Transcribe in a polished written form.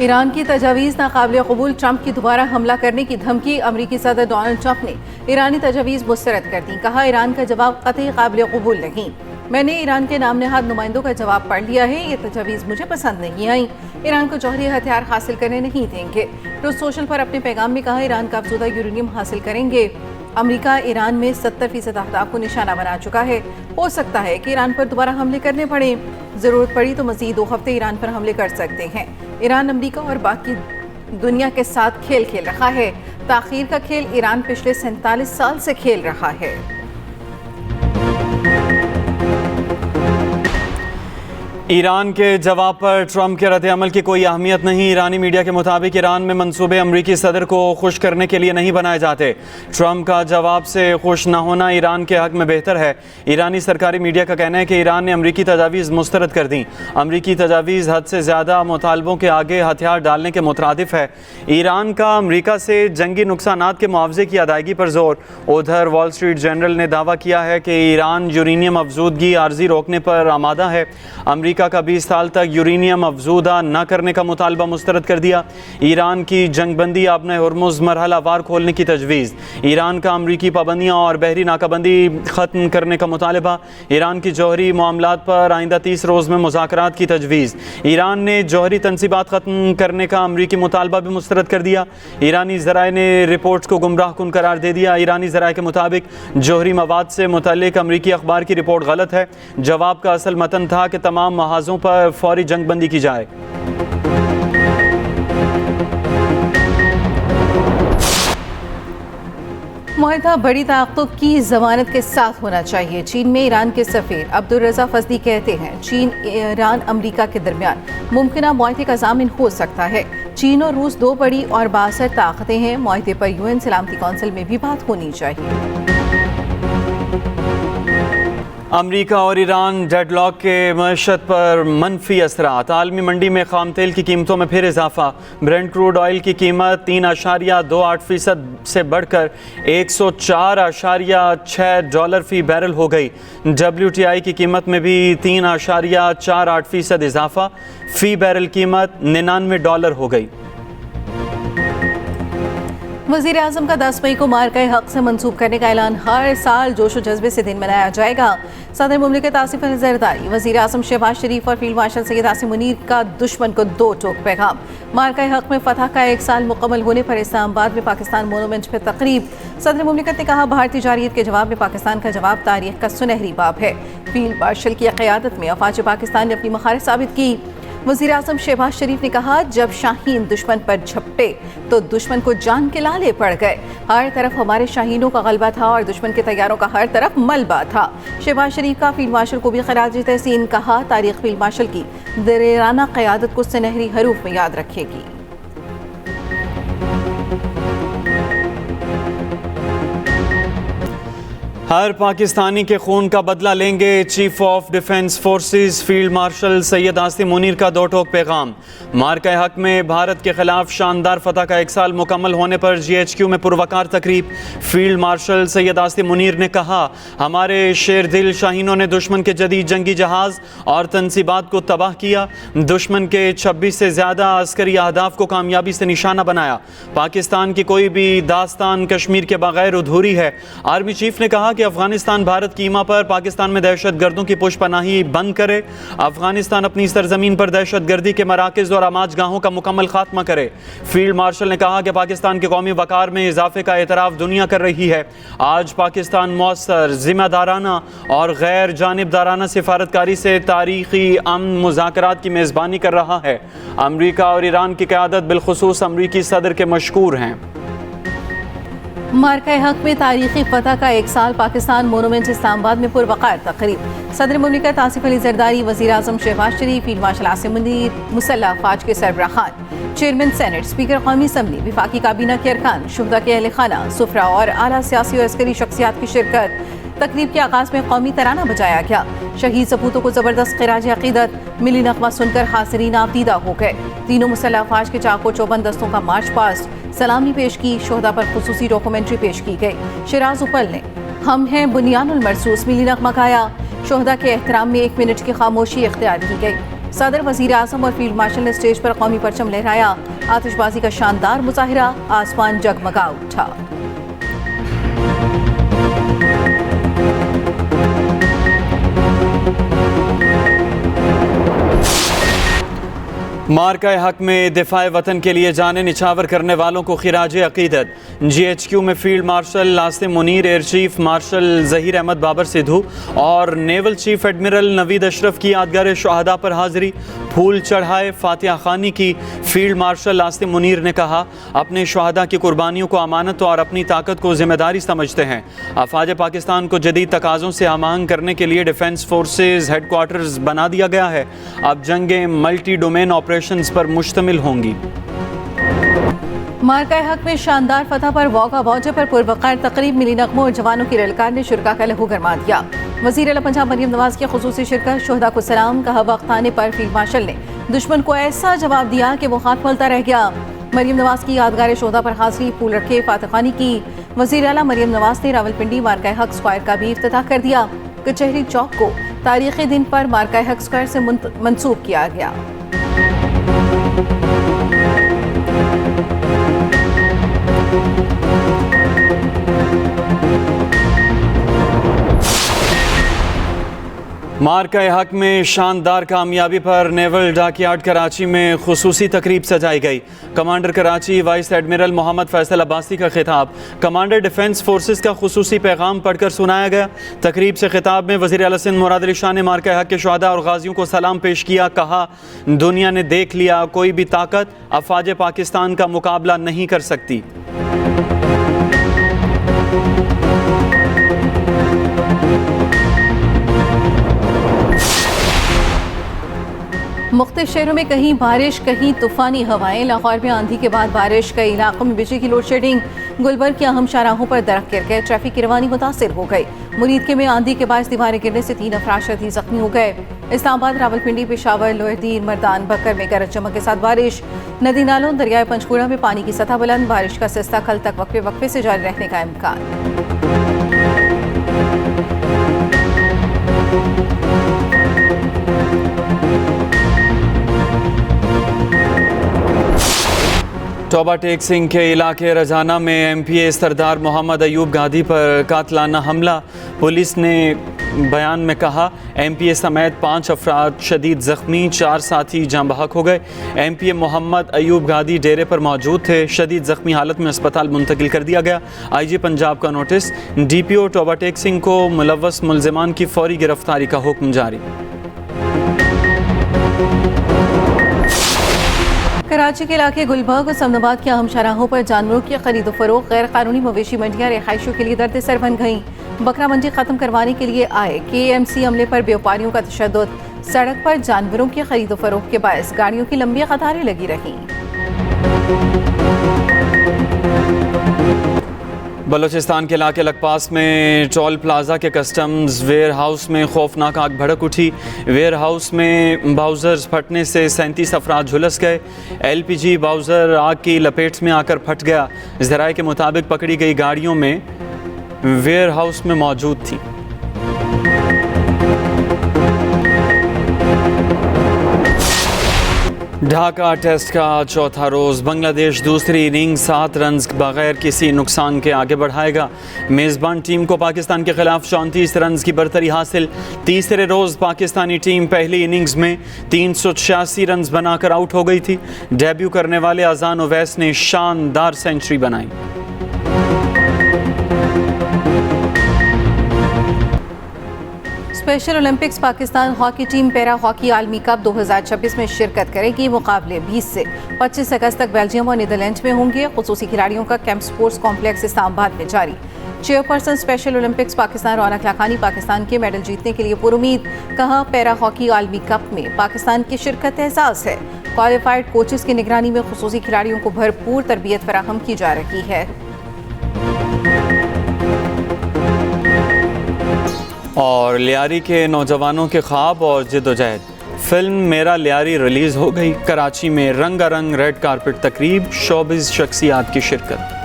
Iran की तजावीज़ नाकाबिल कबूल, Trump की दोबारा हमला करने की धमकी। अमरीकी सदर डोनाल्ड ट्रंप ने ईरानी तजावीज़ मुस्तरद कर दी। कहा, ईरान का जवाब कतई काबिल कबूल नहीं। मैंने ईरान के नाम नहाद नुमाइंदों का जवाब पढ़ लिया है। ये तजावीज़ मुझे पसंद नहीं आई। ईरान को जौहरी हथियार हासिल करने नहीं देंगे। ट्रुथ सोशल पर अपने पैगाम में कहा, ईरान का अफजूदा यूरेनियम हासिल करेंगे। अमेरिका ईरान में 70% अहदाफ को निशाना बना चुका है। हो सकता है कि ईरान पर दोबारा हमले करने पड़े। ज़रूरत पड़ी तो मज़ीद 2 हफ्ते ईरान पर हमले कर सकते हैं। ईरान अमेरिका और बाकी दुनिया के साथ खेल खेल रहा है। ताख़ीर का खेल ईरान पिछले 47 साल से खेल रहा है। ईरान के जवाब पर ट्रंप के रद्द-ए-अमल की कोई अहमियत नहीं। ईरानी मीडिया के मुताबिक ईरान में मंसूबे अमरीकी सदर को खुश करने के लिए नहीं बनाए जाते। ट्रंप का जवाब से खुश न होना ईरान के हक में बेहतर है। ईरानी सरकारी मीडिया का कहना है कि ईरान ने अमरीकी तजावीज़ मुस्तरद कर दी। अमरीकी तजावीज़ हद से ज़्यादा मुतालबों के आगे हथियार डालने के मुतरादिफ है। ईरान का अमरीका से जंगी नुकसानात के मुआवजे की अदायगी पर जोर। उधर वॉल स्ट्रीट जर्नल ने दावा किया है कि ईरान यूरेनियम अफजूदगी आर्जी रोकने पर आमादा है। अमरीका का 20 साल तक यूरेनियम अफजूदा न करने का मुतालबा मुस्तरद कर दिया। ईरान की जंगबंदी आपने हुर्मुज़ मरहला वार खोलने की तजवीज़। ईरान का अमरीकी पाबंदियाँ और बहरी नाकाबंदी ख़त्म करने का मुतालबा। ईरान की जौहरी मामलात पर आइंदा 30 रोज़ में मुज़ाकरात की तजवीज़। ईरान ने जौहरी तनसीबात ख़त्म करने का अमरीकी मुतालबा भी मुस्तरद कर दिया। ईरानी ज़राए ने रिपोर्ट्स को गुमराह कुन करार दे दिया। ईरानी ज़राए के मुताबिक जौहरी मवाद से मुतल्लिक अमरीकी अखबार की रिपोर्ट गलत है। जवाब का असल मतन था कि तमाम महाजों पर फौरी जंगबंदी की जाए। मुआहदा बड़ी ताकतों की जमानत के साथ होना चाहिए। चीन में ईरान के सफीर अब्दुल रज़ा फजली कहते हैं, चीन ईरान अमेरिका के दरमियान मुमकिन मुआहदे का ज़ामिन हो सकता है। चीन और रूस 2 बड़ी और बाअसर ताकतें हैं। मुआहदे पर UN सलामती कौंसिल में भी बात होनी चाहिए। अमरीका और ईरान डेडलॉक के मईशत पर मनफी असरात। आलमी मंडी में खाम तेल की कीमतों में फिर इजाफा। ब्रेंट क्रूड ऑयल की कीमत 3.28% से बढ़कर $104.6 फ़ी बैरल हो गई। WTI की कीमत में भी 3.48% इजाफा। फ़ी बैरल कीमत $99 हो गई। वज़ीर आज़म का 10 मई को मार्का हक से मंसूब करने का ऐलान। हर साल जोश व जज्बे से दिन मनाया जाएगा। सदर मुमलिकत आसिफ अली ज़रदारी, वज़ीर आज़म शहबाज शरीफ और फील्ड मार्शल सैयद आसिम मुनीर का दुश्मन को 2 टोक पैगाम। मार्का हक में फतह का 1 साल मुकम्मल होने पर इस्लामाबाद में पाकिस्तान मोनूमेंट पर तकरीब। सदर मुमलिकत ने कहा, भारतीय जारियत के जवाब में पाकिस्तान का जवाब तारीख का सुनहरी बाब है। फील्ड मार्शल की क़यादत में अफवाज पाकिस्तान ने अपनी महारत साबित की। वज़ीर आज़म शहबाज शरीफ ने कहा, जब शाहीन दुश्मन पर झपटे तो दुश्मन को जान के लाले पड़ गए। हर तरफ हमारे शाहीनों का गलबा था और दुश्मन के तैयारों का हर तरफ मलबा था। शहबाज शरीफ का फील्ड मार्शल को भी खराज तहसीन। कहा, तारीख फील्ड मार्शल की दलेराना क़यादत को सुनहरी हरूफ में याद रखेगी। हर पाकिस्तानी के खून का बदला लेंगे। Chief of defence forces field marshal Syed Asim Munir का 2 टोक पैगाम। मार्का हक में भारत के खिलाफ शानदार फतह का 1 साल मुकम्मल होने पर GHQ में पुरवकार तकरीब। फील्ड मार्शल सैयद आसिम मुनीर ने कहा, हमारे शेर दिल शाहीनों ने दुश्मन के जदीद जंगी जहाज और तनसीबात को तबाह किया। दुश्मन के 26 से ज़्यादा अस्करी अहदाफ को कामयाबी से निशाना बनाया। पाकिस्तान की कोई भी दास्तान कश्मीर के बगैर अधूरी है। आर्मी चीफ ने कहा कि अफगानिस्तान भारत की ईमा पर पाकिस्तान में दहशत गर्दों की पुष्पनाही बंद करे। अफगानिस्तान अपनी सरजमीन पर दहशत गर्दी के मराकज़ और आमाजगाहों का मुकम्मल खात्मा करे। फील्ड मार्शल ने कहा कि पाकिस्तान के कौमी वकार में इजाफे का एतराफ़ दुनिया कर रही है। आज पाकिस्तान मौसर, जिम्मेदाराना और गैर जानिबदाराना सिफारतकारी से तारीखी अमन मुज़ाकरात की मेज़बानी कर रहा है। अमरीका और ईरान की क़यादत बिलखुसूस अमरीकी सदर के मशकूर हैं। मार्का हक में तारीखी फतह का 1 साल। पाकिस्तान मोनूमेंट इस्लामाबाद में पुरवकार तकरीब। सदर मुमलिकत आसिफ अली ज़रदारी, वज़ीर आज़म शहबाज शरीफ, फील्ड मार्शल आसिम मुनीर, मुसल्लह अफ़वाज के सरबराहान, चेयरमैन सेनेट, स्पीकर कौमी असम्बली, विफाकी काबीना के अरकान, शुहदा के अहल खाना, सुफरा और आला सियासी और अस्करी शख्सियात की शिरकत। तकरीब के आगाज़ में कौमी तराना बजाया गया। शहीद सपूतों को ज़बरदस्त ख़िराज अक़ीदत। मिली नग़मा सुनकर हाज़रीन आपदीदा हो गए। तीनों मुसल्लह अफ़वाज के चाको चौबंद दस्तों का मार्च पास्ट। सलामी पेश की। शोहदा पर खुसूसी डॉक्यूमेंट्री पेश की गई। शिराज उपल ने हम हैं बुनियानुल मरसूस मिली नग़मा गाया। शोहदा के एहतराम में 1 मिनट की खामोशी इख्तियार की गई। सदर, वजीर आजम और फील्ड मार्शल ने स्टेज पर कौमी परचम लहराया। आतिशबाजी का शानदार मुजाहिरा, आसमान जगमगा उठा। मार्का हक में दिफाए वतन के लिए जाने निछावर करने वालों को खिराज अकीदत। GHQ में field marshal Asim Munir, air chief marshal Zaheer Ahmed Babar Sidhu और naval chief admiral Naveed Ashraf की यादगार शहादा पर हाजिरी, फूल चढ़ाए, फातिहा खानी की। फील्ड मार्शल आसिम मुनीर ने कहा, अपने शहादा की कुर्बानियों को अमानत और अपनी ताकत को जिम्मेदारी समझते हैं। अफवाज पाकिस्तान को जदीद तकाज़ों से आमांग करने के लिए डिफेंस फोर्सेज हेडक्वार्टर्स बना दिया गया है। अब जंगें मल्टी डोमेन ऑपरेशंस पर मुश्तमिल होंगी। मार्का हक में शानदार फतह पर वॉका वॉजे पर पुरवकार तकरीब मिली नगमों और जवानों की ललकार ने शुरका का लहू गरमा दिया। वज़ीर आला पंजाब मरियम नवाज की खुसूसी शिरकत, शोहदा को सलाम। कहा, वक्त आने पर फील्ड मार्शल ने दुश्मन को ऐसा जवाब दिया कि वो हाथ मलता रह गया। मरियम नवाज की यादगार शोहदा पर हाजिरी, फूल रखे, फातिहा खानी की। वज़ीर आला मरियम नवाज ने रावलपिंडी मार्का हक स्क्वायर का भी इफ्तिताह कर दिया। कचहरी चौक को तारीखी दिन पर मार्का हक स्क्वायर से मंसूब किया गया। मार्का हक में शानदार कामयाबी पर नेवल डॉकयार्ड कराची में खुसूसी तकरीब सजाई गई। Commander Karachi vice admiral Mohammad Faisal Abbasi का खिताब, कमांडर डिफेंस फोर्सेस का खुसूसी पैगाम पढ़कर सुनाया गया। तकरीब से खिताब में वज़ीर आला सिंध मुराद अली शाह ने मार्का हक के शुहदा और गाजियों को सलाम पेश किया। कहा, दुनिया ने देख लिया, कोई भी ताकत अफवाज पाकिस्तान का मुकाबला नहीं कर सकती। मुख्तलिफ शहरों में कहीं बारिश, कहीं तूफानी हवाएं। लाहौर में आंधी के बाद बारिश, कई इलाकों में बिजली की लोड शेडिंग। गुलबर्ग के अहम शाहराहों पर दरख्त गिर गए, ट्रैफिक की रवानी मुतासिर हो गई। मुरीद में आंधी के बाद दीवारें गिरने से 3 अफराद शदीद जख्मी हो गए। इस्लामाबाद, रावलपिंडी, पेशावर, लोहरदीर, मर्दान, बकर में गरज चमक के साथ बारिश। नदी नालों, दरियाए पंचकूला में पानी की सतह बुलंद। बारिश का सिलसिला कल तक वक्फे से जारी रहने का इम्कान। टोबा टेक सिंह के इलाके रजाना में MPA सरदार मोहम्मद अयूब गादी पर कातलाना हमला। पुलिस ने बयान में कहा, MPA समेत 5 अफराद शदीद ज़ख्मी, 4 साथी जाँ बहक हो गए। MPA मोहम्मद अयूब गादी डेरे पर मौजूद थे। शदीद ज़ख्मी हालत में अस्पताल मुंतकिल कर दिया गया। IG पंजाब का नोटिस, DPO टोबा टेक सिंह को मुलव्वस मुल्ज़िमान की फौरी गिरफ्तारी का हुक्म जारी। कराची के इलाके गुलबर्ग और समनाबाद के अहम शाहराहों पर जानवरों की खरीद फरोख्त, गैर कानूनी मवेशी मंडियाँ रिहायशियों के लिए दर्द सर बन गईं। बकरा मंडी खत्म करवाने के लिए आए KMC अमले पर व्यापारियों का तशद्दुद। सड़क पर जानवरों की खरीद फरोख्त के बायस गाड़ियों की लंबी कतारें लगी रहीं। बलूचिस्तान के इलाके लकपास में टोल प्लाजा के कस्टम्स वेयर हाउस में खौफनाक आग भड़क उठी। वेयर हाउस में बाउजर्स फटने से 37 अफराद झुलस गए। LPG बाउजर आग की लपेट में आकर फट गया। ज़राए के मुताबिक पकड़ी गई गाड़ियों में वेयर हाउस में मौजूद थी। ढाका टेस्ट का चौथा रोज़, बांग्लादेश दूसरी इनिंग 7 रन बगैर किसी नुकसान के आगे बढ़ाएगा। मेज़बान टीम को पाकिस्तान के खिलाफ 34 रन की बरतरी हासिल। तीसरे रोज़ पाकिस्तानी टीम पहली इनिंग्स में 386 रन बनाकर आउट हो गई थी। डेब्यू करने वाले अजान ओवैस ने शानदार सेंचुरी बनाई। Special Olympics Pakistan hockey team para hockey आलमी कप 2026 में शिरकत करेगी। मुकाबले 20 से 25 अगस्त तक बेल्जियम और नीदरलैंड्स में होंगे। खुसूसी खिलाड़ियों का कैंप स्पोर्ट्स कॉम्प्लेक्स इस्लामाबाद में जारी। चेयरपर्सन स्पेशल ओलंपिक्स पाकिस्तान रौनक लाखानी पाकिस्तान के मेडल जीतने के लिए पुरुमीद। कहा, पैरा हॉकी आलमी कप में पाकिस्तान की शिरकत एहसास है। क्वालिफाइड कोचेस की निगरानी में खुसूसी खिलाड़ियों को भरपूर तरबियत फराहम की जा रही है। और लियारी के नौजवानों के ख्वाब और जिद्दोजहद, फिल्म मेरा लियारी रिलीज़ हो गई। कराची में रंगारंग रेड कारपेट तकरीब, शोबिज़ शख्सियात की शिरकत।